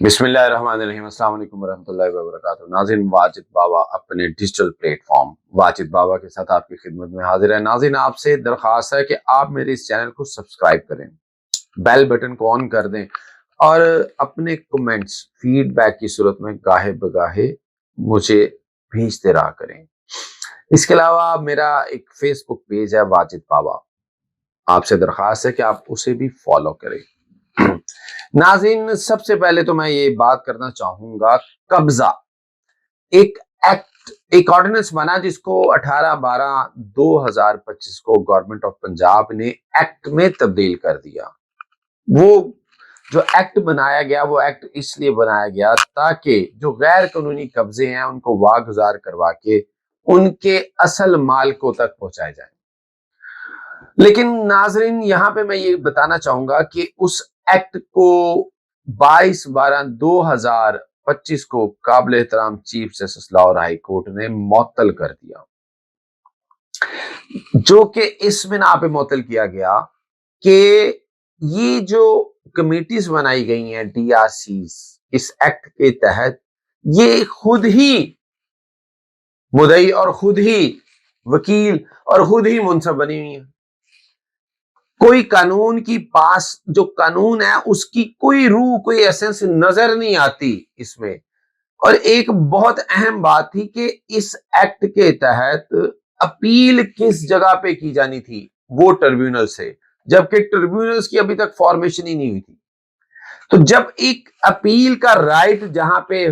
بسم اللہ الرحمن الرحیم۔ السلام علیکم ورحمۃ اللہ وبرکاتہ۔ ناظرین، واجد بابا اپنے ڈیجیٹل پلیٹ فارم واجد بابا کے ساتھ آپ کی خدمت میں حاضر ہے۔ ناظرین، آپ سے درخواست ہے کہ آپ میرے اس چینل کو سبسکرائب کریں، بیل بٹن کو آن کر دیں اور اپنے کمنٹس فیڈ بیک کی صورت میں گاہے بگاہے مجھے بھیجتے رہا کریں۔ اس کے علاوہ میرا ایک فیس بک پیج ہے واجد بابا، آپ سے درخواست ہے کہ آپ اسے بھی فالو کریں۔ ناظرین، سب سے پہلے تو میں یہ بات کرنا چاہوں گا، قبضہ ایک ایکٹ، ایک آرڈیننس بنا جس کو 18/12/2025 کو گورنمنٹ آف پنجاب نے ایکٹ میں تبدیل کر دیا۔ وہ جو ایکٹ بنایا گیا، وہ ایکٹ اس لیے بنایا گیا تاکہ جو غیر قانونی قبضے ہیں ان کو واگزار کروا کے ان کے اصل مالکوں تک پہنچائے جائیں۔ لیکن ناظرین، یہاں پہ میں یہ بتانا چاہوں گا کہ اس ایکٹ کو 22/12/2025 کو قابل احترام chief justice Lahore high court نے معطل کر دیا، جو کہ اس بنا پہ معطل کیا گیا کہ یہ جو کمیٹیز بنائی گئی ہیں ڈی آر سیز اس ایکٹ کے تحت، یہ خود ہی مدعی اور خود ہی وکیل اور خود ہی منصب بنی ہوئی ہیں۔ کوئی قانون کی پاس جو قانون ہے اس کی کوئی روح، کوئی ایسنس نظر نہیں آتی اس میں۔ اور ایک بہت اہم بات تھی کہ اس ایکٹ کے تحت اپیل کس جگہ پہ کی جانی تھی، وہ ٹریبیونل سے، جبکہ ٹریبیونلز کی ابھی تک فارمیشن ہی نہیں ہوئی تھی۔ تو جب ایک اپیل کا رائٹ جہاں پہ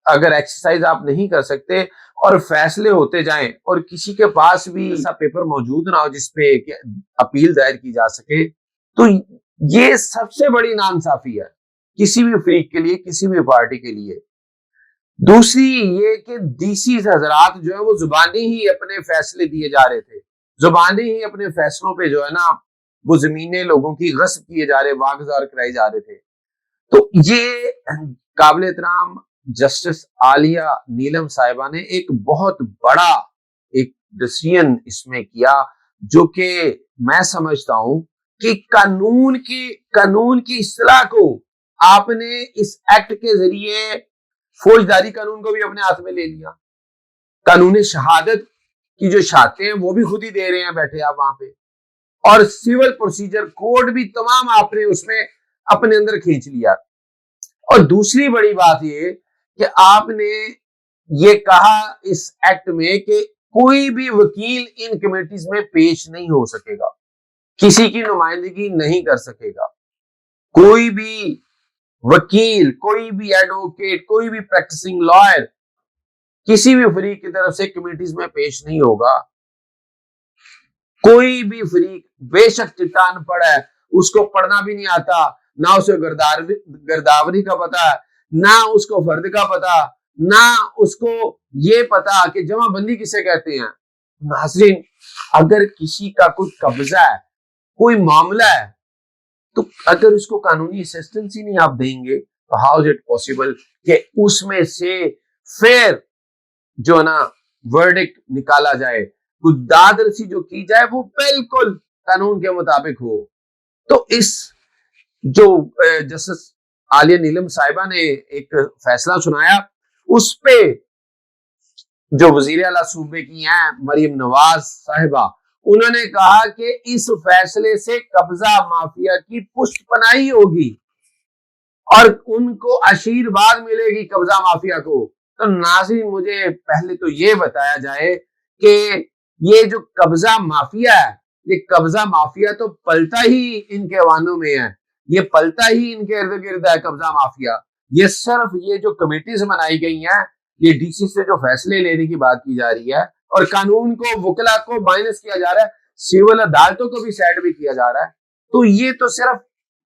اگر ایکسرسائز آپ نہیں کر سکتے اور فیصلے ہوتے جائیں اور کسی کے پاس بھی ایسا پیپر موجود نہ ہو جس پہ اپیل دائر کی جا سکے، تو یہ سب سے بڑی ناانصافی ہے کسی بھی فریق کے لیے، کسی بھی پارٹی کے لیے۔ دوسری یہ کہ ڈی سیز حضرات جو ہے وہ زبانی ہی اپنے فیصلے دیے جا رہے تھے، زبانی ہی اپنے فیصلوں پہ جو ہے نا وہ زمینیں لوگوں کی غصب کیے جا رہے، واگزار کرائے جا رہے تھے۔ تو یہ قابل احترام جسٹس عالیہ نیلم صاحبہ نے ایک بہت بڑا ایک ڈیسیژن اس میں کیا، جو کہ میں سمجھتا ہوں کہ قانون کی اصلاح کو آپ نے اس ایکٹ کے ذریعے فوجداری قانون کو بھی اپنے ہاتھ میں لے لیا۔ قانون شہادت کی جو شہادتیں ہیں وہ بھی خود ہی دے رہے ہیں بیٹھے آپ وہاں پہ، اور سول پروسیجر کوڈ بھی تمام آپ نے اس میں اپنے اندر کھینچ لیا۔ اور دوسری بڑی بات یہ کہ آپ نے یہ کہا اس ایکٹ میں کہ کوئی بھی وکیل ان کمیٹیز میں پیش نہیں ہو سکے گا، کسی کی نمائندگی نہیں کر سکے گا، کوئی بھی وکیل، کوئی بھی ایڈوکیٹ، کوئی بھی پریکٹسنگ لائر کسی بھی فریق کی طرف سے کمیٹیز میں پیش نہیں ہوگا۔ کوئی بھی فریق بے شک چٹا ان پڑھ ہے، اس کو پڑھنا بھی نہیں آتا، نہ اسے گرداوری کا پتا، نہ اس کو فرد کا پتا، نہ اس کو یہ پتا کہ جمع بندی کسے کہتے ہیں۔ ناظرین، اگر کسی کا کوئی قبضہ ہے، کوئی معاملہ ہے، تو اگر اس کو قانونی اسسٹنس ہی نہیں آپ دیں گے تو ہاؤ از اٹ پاسبل کہ اس میں سے فیر جو نا ورڈکٹ نکالا جائے، داد رسی جو کی جائے وہ بالکل قانون کے مطابق ہو۔ تو اس جو جسٹس عالیہ نیلم صاحبہ نے ایک فیصلہ سنایا، اس پہ جو وزیر اعلیٰ صوبے کی ہیں مریم نواز صاحبہ، انہوں نے کہا کہ اس فیصلے سے قبضہ مافیا کی پشت پناہی ہوگی اور ان کو آشیرواد ملے گی قبضہ مافیا کو۔ تو ناظرین، مجھے پہلے تو یہ بتایا جائے کہ یہ جو قبضہ مافیا ہے، یہ قبضہ مافیا تو پلتا ہی ان کے وانوں میں ہے، یہ پلتا ہی ان کے ارد گرد ہے قبضہ مافیا۔ یہ صرف یہ جو کمیٹیز بنائی گئی ہیں، یہ ڈی سی سے جو فیصلے لینے کی بات کی جا رہی ہے اور قانون کو، وکلا کو مائنس کیا جا رہا ہے، سول عدالتوں کو بھی سائڈ بھی کیا جا رہا ہے، تو یہ تو صرف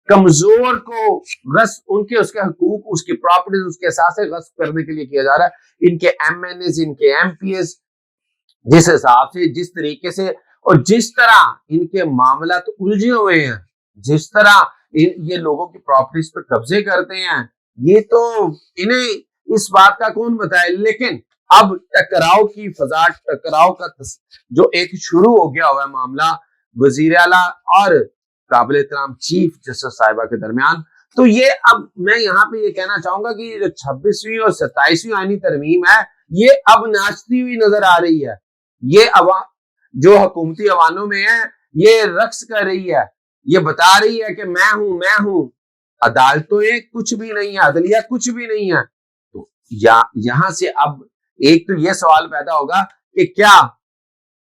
کمزور کو غصب، ان کے اس کے حقوق، اس کی پراپرٹیز، اس کے اثاثے غصب کرنے کے لیے کیا جا رہا ہے۔ ان کے ایم این ایز، ان کے ایم پی ایز جس حساب سے، جس طریقے سے اور جس طرح ان کے معاملات الجھے ہوئے ہیں، جس طرح یہ لوگوں کی پراپرٹیز پہ قبضے کرتے ہیں، یہ تو انہیں اس بات کا کون بتائے۔ لیکن اب ٹکراؤ کی فضا، ٹکراؤ کا جو ایک شروع ہو گیا ہوا ہے معاملہ وزیر اعلیٰ اور قابل احترام چیف جسٹس صاحبہ کے درمیان، تو یہ اب میں یہاں پہ یہ کہنا چاہوں گا کہ جو 26ویں اور 27ویں آئینی ترمیم ہے یہ اب ناچتی ہوئی نظر آ رہی ہے. یہ جو حکومتی ایوانوں میں ہے یہ رقص کر رہی ہے, یہ بتا رہی ہے کہ میں ہوں. عدالتیں کچھ بھی نہیں ہے, عدلیہ کچھ بھی نہیں ہے. تو یہاں سے اب ایک تو یہ سوال پیدا ہوگا کہ کیا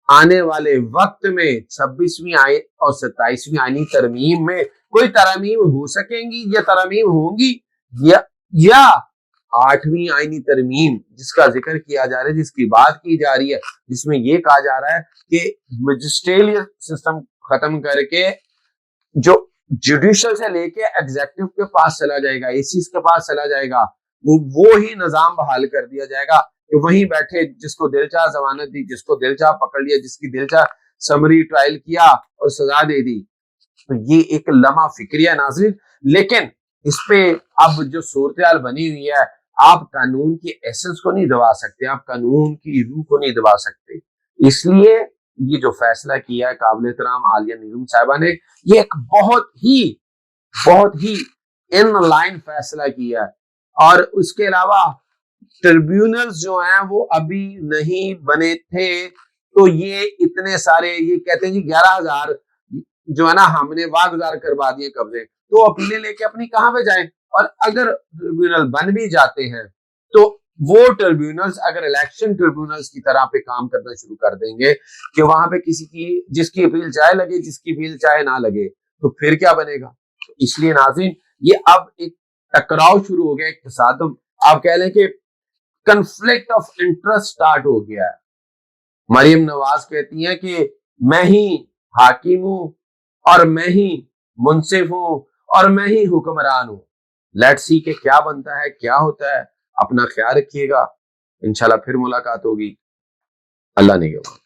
آنے والے وقت میں 26ویں اور 27ویں آئینی ترمیم میں کوئی ترامیم ہو سکیں گی, یا ترامیم ہوں گی, یا 8ویں آئینی ترمیم جس کا ذکر کیا جا رہا ہے, جس کی بات کی جا رہی ہے, جس میں یہ کہا جا رہا ہے کہ مجسٹریل سسٹم ختم کر کے جو جوڈیشل سے لے کے ایگزیکٹو کے پاس چلا جائے گا, ایسیز کے پاس چلا جائے گا, وہ ہی نظام بحال کر دیا جائے گا کہ وہیں بیٹھے جس کو دل چاہ ضمانت دی, جس کو دل چاہ پکڑ لیا, جس کی دل چاہ سمری ٹرائل کیا اور سزا دے دی. تو یہ ایک لمحہ فکری ہے ناظرین, لیکن اس پہ اب جو صورتحال بنی ہوئی ہے, آپ قانون کی ایسنس کو نہیں دبا سکتے, آپ قانون کی روح کو نہیں دبا سکتے. اس لیے یہ جو فیصلہ کیا ہے قابل احترام عالیہ نیلم صاحبہ نے, یہ ایک بہت ہی ان لائن فیصلہ کیا ہے. اور اس کے علاوہ ٹریبیونلز جو ہیں وہ ابھی نہیں بنے تھے, تو یہ اتنے سارے, یہ کہتے ہیں جی 11,000 جو ہے نا ہم نے واگزار کروا دیے قبضے, تو اپیلیں لے کے اپنی کہاں پہ جائیں. اور اگر ٹریبیونل بن بھی جاتے ہیں تو وہ ٹریبیونلز اگر الیکشن ٹریبیونلز کی طرح پہ کام کرنا شروع کر دیں گے کہ وہاں پہ کسی کی جس کی اپیل چاہے لگے, جس کی اپیل چاہے نہ لگے, تو پھر کیا بنے گا. اس لیے ناظرین یہ اب ایک ٹکراؤ شروع ہو گیا, ایک تصادم, آپ کہہ لیں کہ کنفلکٹ آف انٹرسٹ سٹارٹ ہو گیا ہے. مریم نواز کہتی ہیں کہ میں ہی حاکم ہوں اور میں ہی منصف ہوں اور میں ہی حکمران ہوں. لیٹس سی کہ کیا بنتا ہے, کیا ہوتا ہے. اپنا خیال رکھیے گا, انشاءاللہ پھر ملاقات ہوگی. اللہ نگہبان.